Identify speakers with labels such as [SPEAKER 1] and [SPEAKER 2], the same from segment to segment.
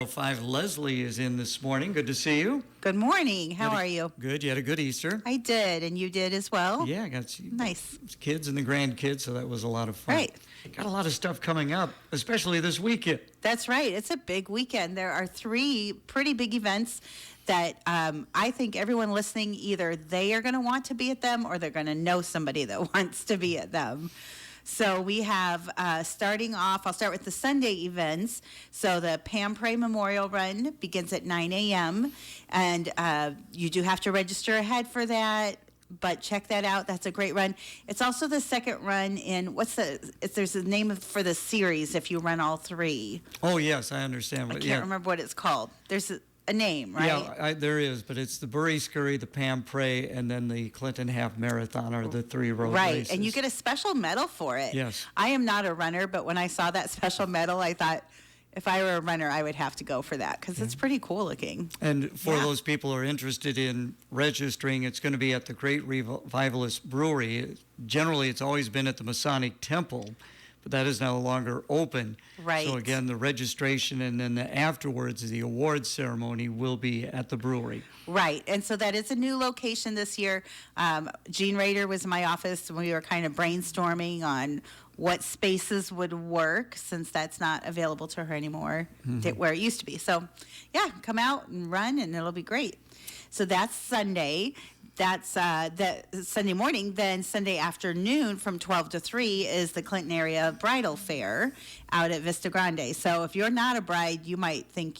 [SPEAKER 1] 5 Lesley is in this morning. Good to see you.
[SPEAKER 2] Good morning. How are you?
[SPEAKER 1] Good. You had a good Easter.
[SPEAKER 2] I did, and you did as well?
[SPEAKER 1] Yeah, I got
[SPEAKER 2] nice
[SPEAKER 1] kids and the grandkids, so that was a lot of fun.
[SPEAKER 2] Right.
[SPEAKER 1] Got a lot of stuff coming up, especially this weekend.
[SPEAKER 2] That's right. It's a big weekend. There are 3 pretty big events that I think everyone listening, either they are going to want to be at them or they're going to know somebody that wants to be at them. So we have, starting off, I'll start with the Sunday events. So the Pam Pray Memorial Run begins at 9 a.m. And you do have to register ahead for that, but check that out. That's a great run. It's also the second run in, there's a name for the series if you run all 3.
[SPEAKER 1] Oh, yes, I understand.
[SPEAKER 2] I can't remember what it's called. There's a name, right?
[SPEAKER 1] Yeah, there is, but it's the Bury Scurry, the Pam Pray, and then the Clinton Half Marathon are the 3 road races.
[SPEAKER 2] Right, and you get a special medal for it.
[SPEAKER 1] Yes.
[SPEAKER 2] I am not a runner, but when I saw that special medal, I thought, if I were a runner, I would have to go for that because it's pretty cool looking.
[SPEAKER 1] And for those people who are interested in registering, it's going to be at the Great Revivalist Brewery. Generally, it's always been at the Masonic Temple, but that is no longer open.
[SPEAKER 2] Right.
[SPEAKER 1] So again, the registration and then afterwards, the awards ceremony will be at the brewery.
[SPEAKER 2] Right, and so that is a new location this year. Jean Rader was in my office when we were kind of brainstorming on what spaces would work since that's not available to her anymore where it used to be. So yeah, come out and run and it'll be great. So that's Sunday. That's that Sunday morning. Then Sunday afternoon from 12 to 3 is the Clinton Area Bridal Fair out at Vista Grande. So if you're not a bride, you might think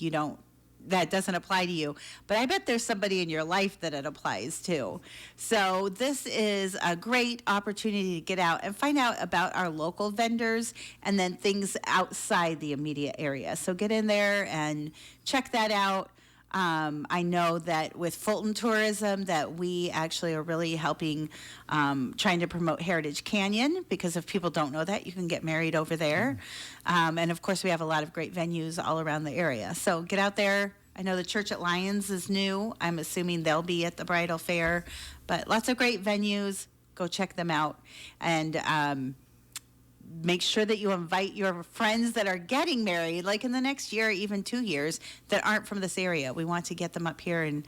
[SPEAKER 2] that doesn't apply to you. But I bet there's somebody in your life that it applies to. So this is a great opportunity to get out and find out about our local vendors and then things outside the immediate area. So get in there and check that out. I know that with Fulton Tourism that we actually are really helping trying to promote Heritage Canyon, because if people don't know that, you can get married over there. And of course, we have a lot of great venues all around the area. So get out there. I know the Church at Lyons is new. I'm assuming they'll be at the bridal fair, but lots of great venues. Go check them out. And make sure that you invite your friends that are getting married, like in the next year, even 2 years, that aren't from this area. We want to get them up here. And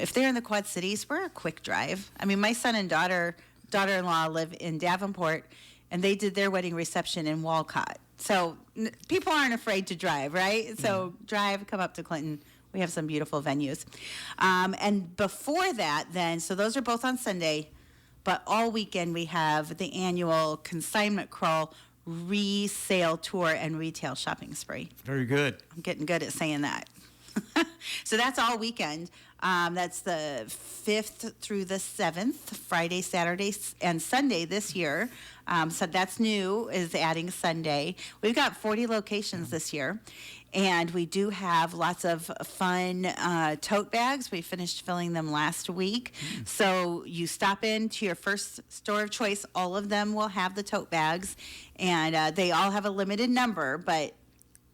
[SPEAKER 2] if they're in the Quad Cities, we're a quick drive. I mean, my son and daughter-in-law live in Davenport, and they did their wedding reception in Walcott. So people aren't afraid to drive, right? So drive, come up to Clinton. We have some beautiful venues. And before that, then, so those are both on Sunday. But all weekend we have the annual consignment crawl resale tour and retail shopping spree.
[SPEAKER 1] Very good.
[SPEAKER 2] I'm getting good at saying that. So that's all weekend. That's the 5th through the 7th, Friday, Saturday, and Sunday this year. So that's new, is adding Sunday. We've got 40 locations this year. And we do have lots of fun tote bags. We finished filling them last week. So you stop into your first store of choice, all of them will have the tote bags. And they all have a limited number, but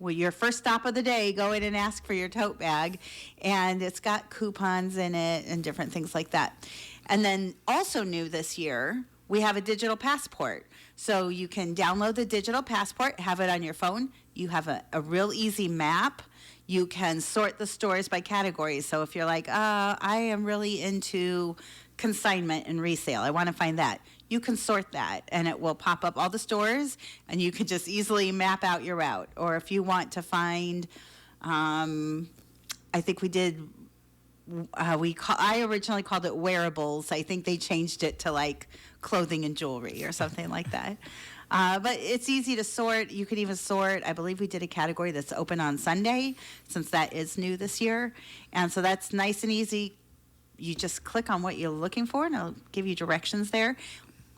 [SPEAKER 2] your first stop of the day, go in and ask for your tote bag. And it's got coupons in it and different things like that. And then also new this year, we have a digital passport. So you can download the digital passport, have it on your phone. You have a real easy map. You can sort the stores by categories. So if you're like, I am really into consignment and resale, I want to find that, you can sort that and it will pop up all the stores and you can just easily map out your route. Or if you want to find, I think we did, I originally called it wearables. I think they changed it to like clothing and jewelry or something like that. But it's easy to sort. You could even sort. I believe we did a category that's open on Sunday, since that is new this year. And so that's nice and easy. You just click on what you're looking for, and it'll give you directions there.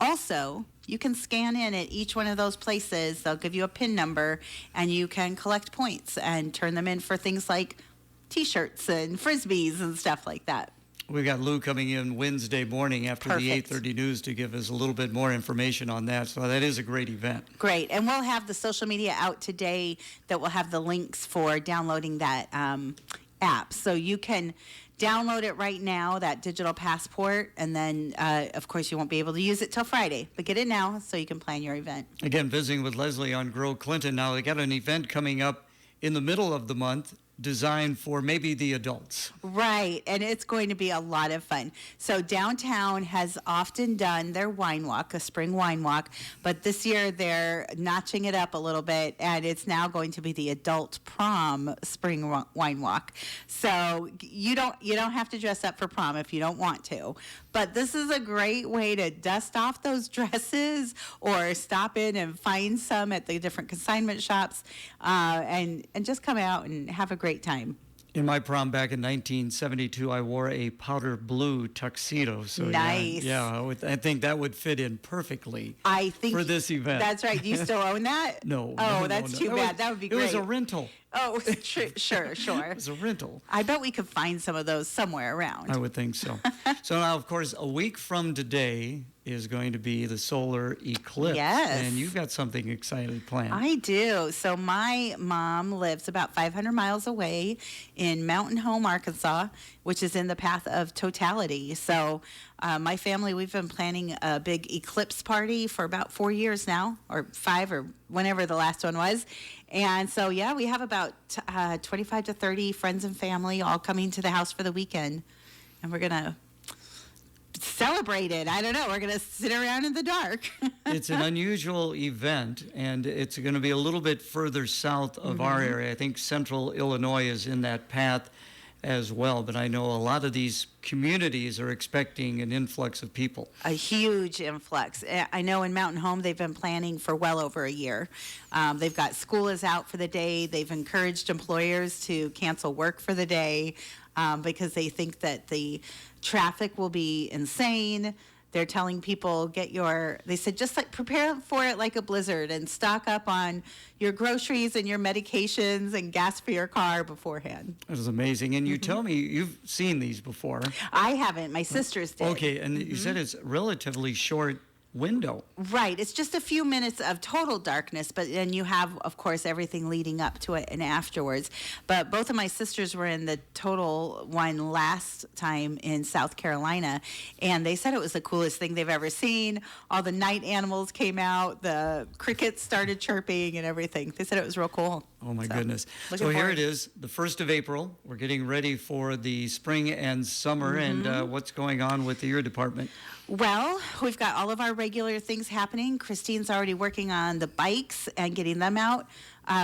[SPEAKER 2] Also, you can scan in at each one of those places. They'll give you a PIN number, and you can collect points and turn them in for things like T-shirts and Frisbees and stuff like that.
[SPEAKER 1] We've got Lou coming in Wednesday morning after
[SPEAKER 2] Perfect.
[SPEAKER 1] the 8:30 news to give us a little bit more information on that. So that is a great event.
[SPEAKER 2] Great. And we'll have the social media out today that will have the links for downloading that app. So you can download it right now, that digital passport, and then, of course, you won't be able to use it till Friday. But get it now so you can plan your event.
[SPEAKER 1] Again, visiting with Lesley on Grow Clinton. Now, they got an event coming up in the middle of the month designed for maybe the adults.
[SPEAKER 2] Right, and it's going to be a lot of fun. So downtown has often done their wine walk, a spring wine walk, but this year they're notching it up a little bit, and it's now going to be the adult prom spring wine walk. So you don't have to dress up for prom if you don't want to, but this is a great way to dust off those dresses or stop in and find some at the different consignment shops, and just come out and have a great time.
[SPEAKER 1] In my prom back in 1972, I wore a powder blue tuxedo. So
[SPEAKER 2] nice.
[SPEAKER 1] I think that would fit in perfectly
[SPEAKER 2] I think
[SPEAKER 1] for this event.
[SPEAKER 2] That's right. Do you still own that?
[SPEAKER 1] No.
[SPEAKER 2] Oh,
[SPEAKER 1] no,
[SPEAKER 2] that's
[SPEAKER 1] no.
[SPEAKER 2] too bad. That would be great.
[SPEAKER 1] It was a rental.
[SPEAKER 2] Oh, sure.
[SPEAKER 1] It was a rental.
[SPEAKER 2] I bet we could find some of those somewhere around.
[SPEAKER 1] I would think so. So now, of course, a week from today is going to be the solar eclipse.
[SPEAKER 2] Yes.
[SPEAKER 1] And you've got something exciting planned.
[SPEAKER 2] I do. So my mom lives about 500 miles away in Mountain Home, Arkansas, which is in the path of totality. So my family, we've been planning a big eclipse party for about 4 years now, or 5, or whenever the last one was. And so, yeah, we have about 25 to 30 friends and family all coming to the house for the weekend. And we're going to celebrate it. I don't know. We're going to sit around in the dark.
[SPEAKER 1] It's an unusual event, and it's going to be a little bit further south of our area. I think central Illinois is in that path as well, but I know a lot of these communities are expecting an influx of people.
[SPEAKER 2] A huge influx. I know in Mountain Home they've been planning for well over a year. They've got school is out for the day. They've encouraged employers to cancel work for the day because they think that the traffic will be insane. They're telling people they said just like prepare for it like a blizzard and stock up on your groceries and your medications and gas for your car beforehand.
[SPEAKER 1] That is amazing. And you tell me you've seen these before.
[SPEAKER 2] I haven't. My sisters did.
[SPEAKER 1] Okay, and you said it's relatively short window.
[SPEAKER 2] Right. It's just a few minutes of total darkness, but then you have, of course, everything leading up to it and afterwards. But both of my sisters were in the total one last time in South Carolina, and they said it was the coolest thing they've ever seen. All the night animals came out, the crickets started chirping and everything. They said it was real cool.
[SPEAKER 1] Oh, my goodness.
[SPEAKER 2] Looking
[SPEAKER 1] So here
[SPEAKER 2] forward.
[SPEAKER 1] it is, the 1st of April. We're getting ready for the spring and summer, and what's going on with your department?
[SPEAKER 2] Well, we've got all of our regular things happening. Christine's already working on the bikes and getting them out.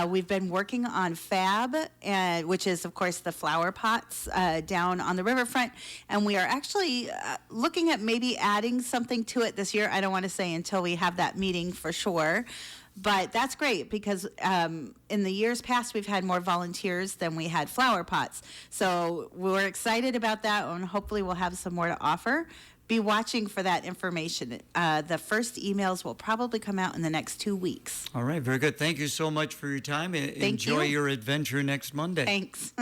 [SPEAKER 2] We've been working on Fab, which is, of course, the flower pots down on the riverfront. And we are actually looking at maybe adding something to it this year. I don't want to say until we have that meeting for sure. But that's great because in the years past, we've had more volunteers than we had flower pots. So we're excited about that, and hopefully we'll have some more to offer. Be watching for that information. The first emails will probably come out in the next 2 weeks.
[SPEAKER 1] All right, very good. Thank you so much for your time. Enjoy
[SPEAKER 2] you.
[SPEAKER 1] your adventure next Monday.
[SPEAKER 2] Thanks.